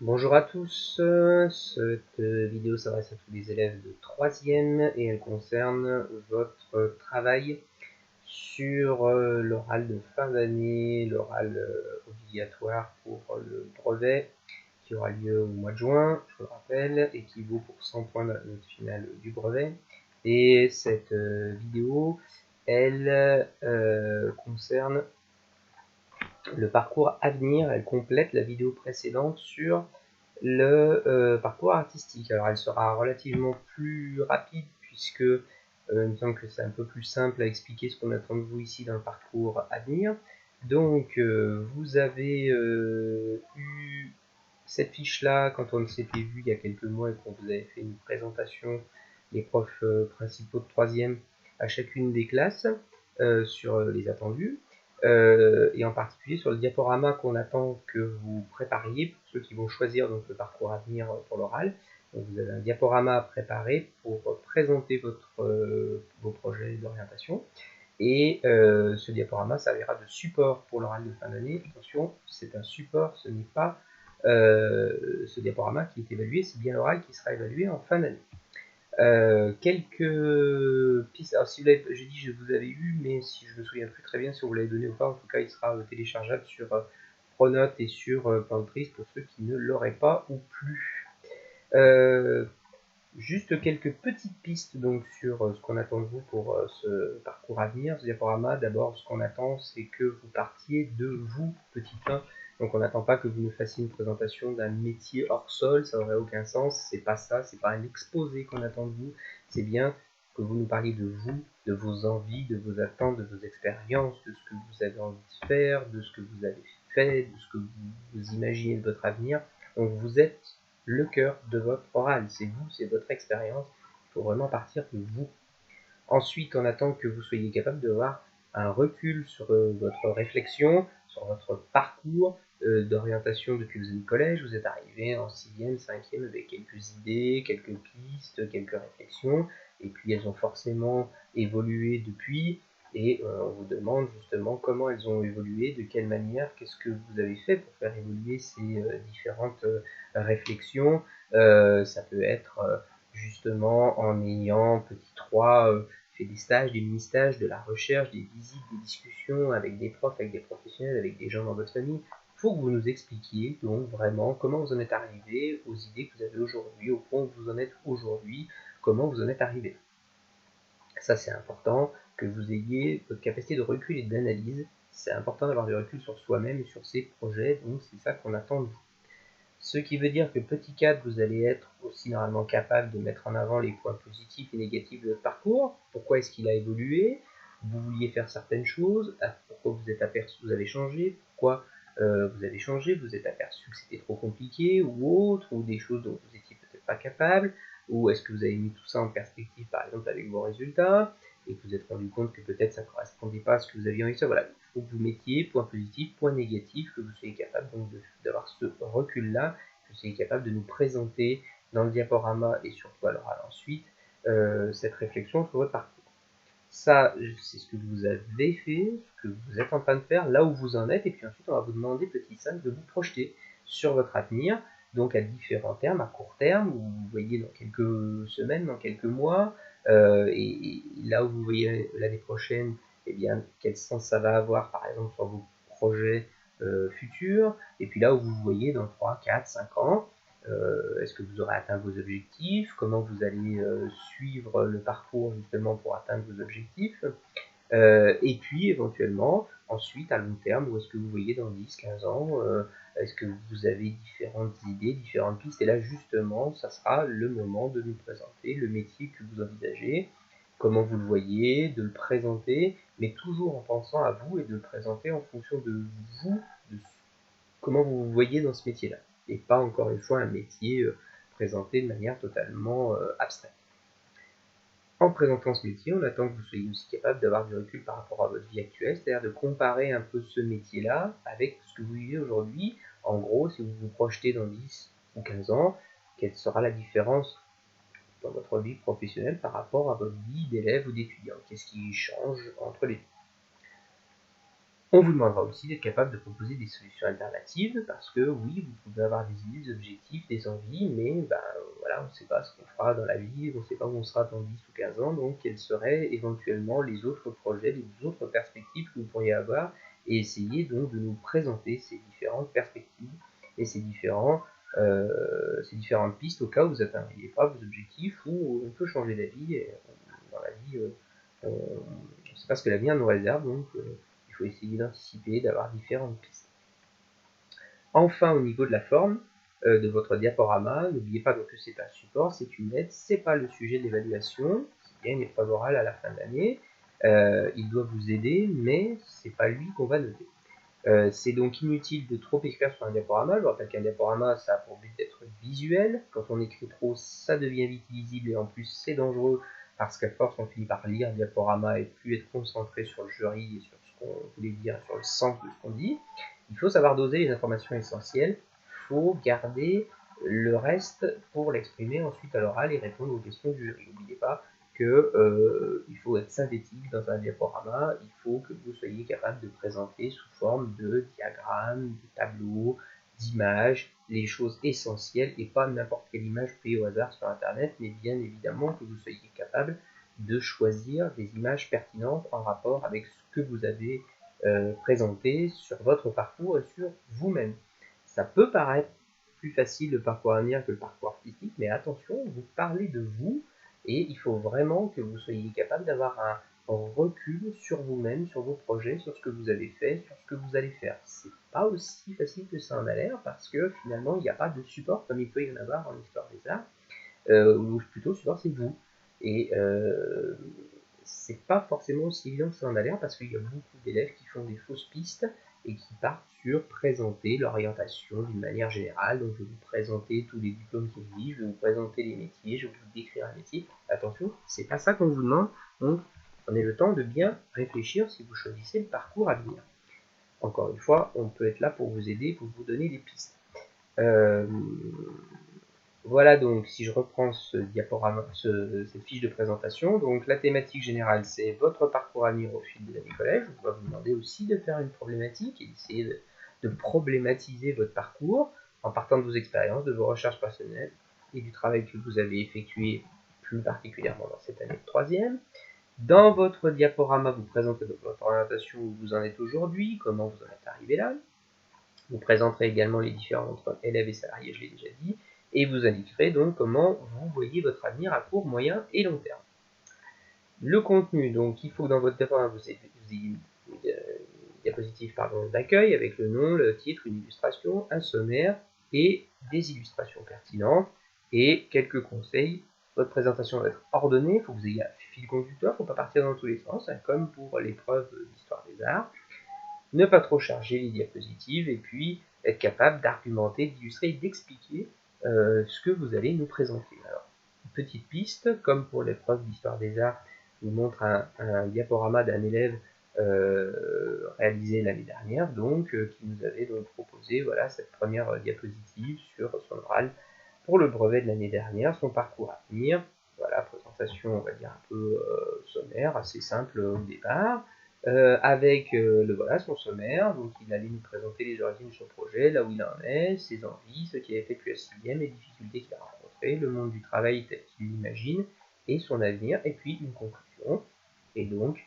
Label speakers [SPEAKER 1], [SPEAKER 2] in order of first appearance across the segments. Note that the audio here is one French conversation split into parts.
[SPEAKER 1] Bonjour à tous, cette vidéo s'adresse à tous les élèves de 3e et elle concerne votre travail sur l'oral de fin d'année, l'oral obligatoire pour le brevet qui aura lieu au mois de juin, je vous le rappelle, et qui vaut pour 100 points de la note finale du brevet. Et cette vidéo, elle concerne le parcours à venir, elle complète la vidéo précédente sur le parcours artistique. Alors elle sera relativement plus rapide puisque il me semble que c'est un peu plus simple à expliquer ce qu'on attend de vous ici dans le parcours à venir. Donc vous avez eu cette fiche là quand on s'était vu il y a quelques mois et qu'on vous avait fait une présentation des profs principaux de 3e à chacune des classes sur les attendus. Et en particulier sur le diaporama qu'on attend que vous prépariez pour ceux qui vont choisir donc le parcours à venir pour l'oral. Donc vous avez un diaporama à préparer pour présenter vos projets d'orientation. Et ce diaporama servira de support pour l'oral de fin d'année. Attention, c'est un support, ce n'est pas ce diaporama qui est évalué, c'est bien l'oral qui sera évalué en fin d'année. Quelques pistes. Alors, si vous l'avez, j'ai dit je vous avais eu, mais si je me souviens plus très bien si on vous l'avez donné ou pas, en tout cas, il sera téléchargeable sur Pronote et sur Pantry pour ceux qui ne l'auraient pas ou plus. Juste quelques petites pistes donc sur ce qu'on attend de vous pour ce parcours à venir, ce diaporama. D'abord, ce qu'on attend, c'est que vous partiez de vous, petit 1. Donc on n'attend pas que vous nous fassiez une présentation d'un métier hors sol, ça n'aurait aucun sens, c'est pas ça, c'est pas un exposé qu'on attend de vous, c'est bien que vous nous parliez de vous, de vos envies, de vos attentes, de vos expériences, de ce que vous avez envie de faire, de ce que vous avez fait, de ce que vous imaginez de votre avenir. Donc vous êtes le cœur de votre oral, c'est vous, c'est votre expérience, il faut vraiment partir de vous. Ensuite, on attend que vous soyez capable de voir un recul sur votre réflexion, sur votre parcours d'orientation depuis que vous êtes au collège. Vous êtes arrivé en 6e, 5e avec quelques idées, quelques pistes, quelques réflexions, et puis elles ont forcément évolué depuis, et on vous demande justement comment elles ont évolué, de quelle manière, qu'est-ce que vous avez fait pour faire évoluer ces différentes réflexions. Ça peut être justement en ayant petit 3 fait des stages, des mini-stages, de la recherche, des visites, des discussions avec des profs, avec des professionnels, avec des gens dans votre famille. Il faut que vous nous expliquiez donc vraiment comment vous en êtes arrivé aux idées que vous avez aujourd'hui, au point où vous en êtes aujourd'hui, comment vous en êtes arrivé. Ça c'est important, que vous ayez votre capacité de recul et d'analyse. C'est important d'avoir du recul sur soi-même et sur ses projets, donc c'est ça qu'on attend de vous. Ce qui veut dire que petit 4, vous allez être aussi normalement capable de mettre en avant les points positifs et négatifs de votre parcours. Pourquoi est-ce qu'il a évolué? Vous vouliez faire certaines choses. Pourquoi vous êtes aperçu, vous avez changé? Pourquoi vous avez changé? Vous êtes aperçu que c'était trop compliqué ou autre, ou des choses dont vous étiez peut-être pas capable, ou est-ce que vous avez mis tout ça en perspective par exemple avec vos résultats et que vous êtes rendu compte que peut-être ça ne correspondait pas à ce que vous aviez envie de faire. Voilà, il faut que vous mettiez point positif, point négatif, que vous soyez capable donc d'avoir ce recul-là, que vous soyez capable de nous présenter dans le diaporama et surtout à l'oral ensuite cette réflexion sur votre parcours. Ça, c'est ce que vous avez fait, ce que vous êtes en train de faire, là où vous en êtes, et puis ensuite on va vous demander, petit 5, de vous projeter sur votre avenir, donc à différents termes, à court terme, où vous voyez dans quelques semaines, dans quelques mois, et là où vous voyez l'année prochaine, eh bien, quel sens ça va avoir, par exemple, sur vos projets futurs, et puis là où vous voyez dans 3, 4, 5 ans, est-ce que vous aurez atteint vos objectifs? Comment vous allez suivre le parcours justement pour atteindre vos objectifs? Et puis éventuellement, ensuite à long terme, où est-ce que vous voyez dans 10, 15 ans? Est-ce que vous avez différentes idées, différentes pistes? Et là justement, ça sera le moment de nous présenter le métier que vous envisagez, comment vous le voyez, de le présenter, mais toujours en pensant à vous et de le présenter en fonction de vous, de comment vous vous voyez dans ce métier-là, et pas encore une fois un métier présenté de manière totalement abstraite. En présentant ce métier, on attend que vous soyez aussi capable d'avoir du recul par rapport à votre vie actuelle, c'est-à-dire de comparer un peu ce métier-là avec ce que vous vivez aujourd'hui. En gros, si vous vous projetez dans 10 ou 15 ans, quelle sera la différence dans votre vie professionnelle par rapport à votre vie d'élève ou d'étudiant? Qu'est-ce qui change entre les deux? On vous demandera aussi d'être capable de proposer des solutions alternatives, parce que oui, vous pouvez avoir des idées, des objectifs, des envies, mais voilà, on ne sait pas ce qu'on fera dans la vie, on ne sait pas où on sera dans 10 ou 15 ans, donc quels seraient éventuellement les autres projets, les autres perspectives que vous pourriez avoir, et essayer donc de nous présenter ces différentes perspectives et ces différentes pistes au cas où vous n'atteindriez pas vos objectifs, ou on peut changer d'avis, et dans la vie, on ne sait pas ce que l'avenir nous réserve, donc il faut essayer d'anticiper, d'avoir différentes pistes. Enfin, au niveau de la forme de votre diaporama, n'oubliez pas que c'est un support, c'est une aide, c'est pas le sujet de l'évaluation, c'est bien une épreuve orale à la fin de l'année, il doit vous aider, mais c'est pas lui qu'on va noter. C'est donc inutile de trop écrire sur un diaporama. Je vous rappelle qu'un diaporama, ça a pour but d'être visuel. Quand on écrit trop, ça devient vite illisible et en plus c'est dangereux parce qu'à force on finit par lire un diaporama et plus être concentré sur le jury et sur ce qu'on voulait dire, sur le sens de ce qu'on dit. Il faut savoir doser les informations essentielles. Il faut garder le reste pour l'exprimer ensuite à l'oral et répondre aux questions du jury. N'oubliez pas qu'il faut être synthétique dans un diaporama, il faut que vous soyez capable de présenter sous forme de diagrammes, de tableaux, d'images, les choses essentielles et pas n'importe quelle image prise au hasard sur internet, mais bien évidemment que vous soyez capable de choisir des images pertinentes en rapport avec ce que vous avez présenté sur votre parcours et sur vous-même. Ça peut paraître plus facile le parcours à venir que le parcours artistique, mais attention, vous parlez de vous, et il faut vraiment que vous soyez capable d'avoir un recul sur vous-même, sur vos projets, sur ce que vous avez fait, sur ce que vous allez faire. C'est pas aussi facile que ça en a l'air, parce que finalement, il n'y a pas de support comme il peut y en avoir en histoire des arts, ou plutôt le support c'est vous. Et c'est pas forcément aussi évident que ça en a l'air, parce qu'il y a beaucoup d'élèves qui font des fausses pistes et qui partent sur présenter l'orientation d'une manière générale. Donc je vais vous présenter tous les diplômes qui existent, je vais vous présenter les métiers, je vais vous décrire un métier. Attention, c'est pas ça qu'on vous demande, donc prenez le temps de bien réfléchir si vous choisissez le parcours à venir. Encore une fois, on peut être là pour vous aider, pour vous donner des pistes. Voilà donc, si je reprends ce diaporama, cette fiche de présentation, donc la thématique générale, c'est votre parcours à venir au fil de l'année collège. On va vous demander aussi de faire une problématique et d'essayer de problématiser votre parcours en partant de vos expériences, de vos recherches personnelles et du travail que vous avez effectué plus particulièrement dans cette année de troisième. Dans votre diaporama, vous présentez votre orientation, où vous en êtes aujourd'hui, comment vous en êtes arrivé là. Vous présenterez également les différents entre élèves et salariés, je l'ai déjà dit, et vous indiquerez donc comment vous voyez votre avenir à court, moyen et long terme. Le contenu, donc il faut que dans votre diaporama vous ayez une diapositive d'accueil avec le nom, le titre, une illustration, un sommaire et des illustrations pertinentes et quelques conseils. Votre présentation doit être ordonnée, il faut que vous ayez un fil conducteur, il ne faut pas partir dans tous les sens, hein, comme pour l'épreuve d'histoire des arts. Ne pas trop charger les diapositives et puis être capable d'argumenter, d'illustrer et d'expliquer ce que vous allez nous présenter. Alors, petite piste, comme pour l'épreuve d'histoire des arts, je vous montre un diaporama d'un élève réalisé l'année dernière, donc qui nous avait donc proposé voilà, cette première diapositive sur son oral pour le brevet de l'année dernière, son parcours à venir. Voilà, présentation, on va dire un peu sommaire, assez simple au départ. Avec voilà, son sommaire, donc il allait nous présenter les origines de son projet, là où il en est, ses envies, ce qu'il avait fait depuis la sixième, les difficultés qu'il a rencontrées, le monde du travail tel qu'il l'imagine, et son avenir, et puis une conclusion. Et donc,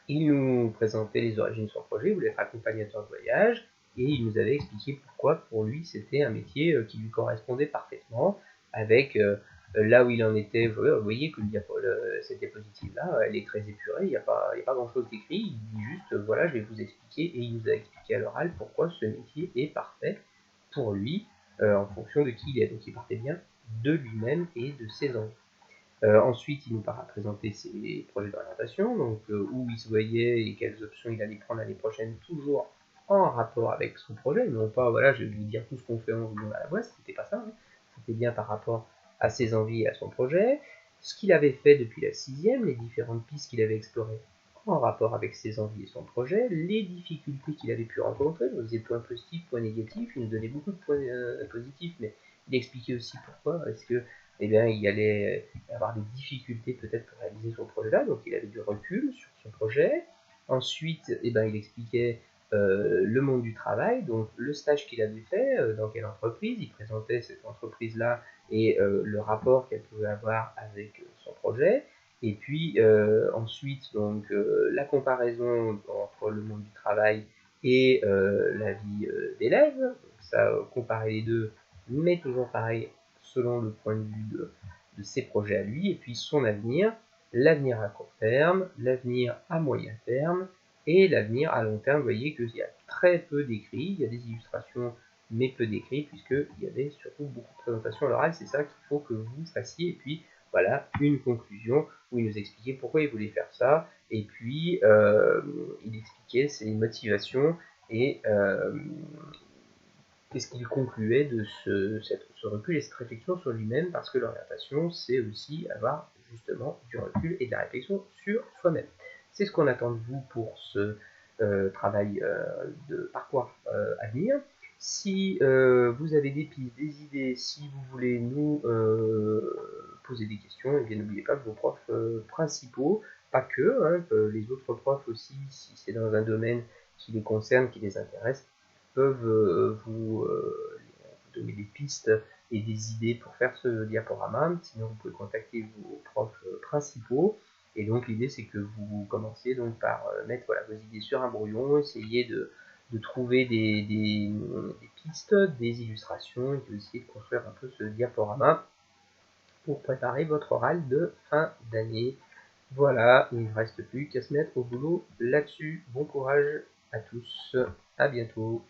[SPEAKER 1] il nous présentait les origines de son projet, il voulait être accompagnateur de voyage, et il nous avait expliqué pourquoi pour lui c'était un métier qui lui correspondait parfaitement, avec là où il en était. Vous voyez que cette diapositive-là, elle est très épurée, il n'y a pas grand-chose d'écrit, il dit juste, voilà, je vais vous expliquer, et il nous a expliqué à l'oral pourquoi ce métier est parfait pour lui, en fonction de qui il est. Donc il partait bien de lui-même et de ses envies. Ensuite, il nous a présenté ses projets d'orientation, donc où il se voyait et quelles options il allait prendre l'année prochaine, toujours en rapport avec son projet, non pas, voilà, je vais vous dire tout ce qu'on fait en à la voix, c'était pas ça, hein. C'était bien par rapport à ses envies et à son projet, ce qu'il avait fait depuis la sixième, les différentes pistes qu'il avait explorées en rapport avec ses envies et son projet, les difficultés qu'il avait pu rencontrer, il nous disait points positifs, points négatifs, il nous donnait beaucoup de points positifs, mais il expliquait aussi pourquoi, est-ce que il allait avoir des difficultés peut-être pour réaliser son projet-là, donc il avait du recul sur son projet. Ensuite, il expliquait le monde du travail, donc le stage qu'il avait fait, dans quelle entreprise, il présentait cette entreprise-là et le rapport qu'elle pouvait avoir avec son projet. Et puis ensuite, donc la comparaison entre le monde du travail et la vie d'élève. Donc ça, comparer les deux, mais toujours pareil selon le point de vue de ses projets à lui, et puis son avenir, l'avenir à court terme, l'avenir à moyen terme, et l'avenir à long terme. Vous voyez qu'il y a très peu d'écrits, il y a des illustrations, mais peu d'écrits, puisqu'il y avait surtout beaucoup de présentations à l'oral. C'est ça qu'il faut que vous fassiez. Et puis, voilà, une conclusion où il nous expliquait pourquoi il voulait faire ça, et puis il expliquait ses motivations et qu'est-ce qu'il concluait de ce recul et cette réflexion sur lui-même, parce que l'orientation, c'est aussi avoir justement du recul et de la réflexion sur soi-même. C'est ce qu'on attend de vous pour ce travail de parcours à venir. Si vous avez des pistes, des idées, si vous voulez nous poser des questions, et bien n'oubliez pas que vos profs principaux, pas que, hein, les autres profs aussi, si c'est dans un domaine qui les concerne, qui les intéresse, peuvent vous donner des pistes et des idées pour faire ce diaporama. Sinon, vous pouvez contacter vos profs principaux. Et donc, l'idée, c'est que vous commenciez donc par mettre vos idées sur un brouillon, essayer de trouver des pistes, des illustrations, et puis essayer de construire un peu ce diaporama pour préparer votre oral de fin d'année. Voilà, il ne reste plus qu'à se mettre au boulot là-dessus. Bon courage à tous, à bientôt.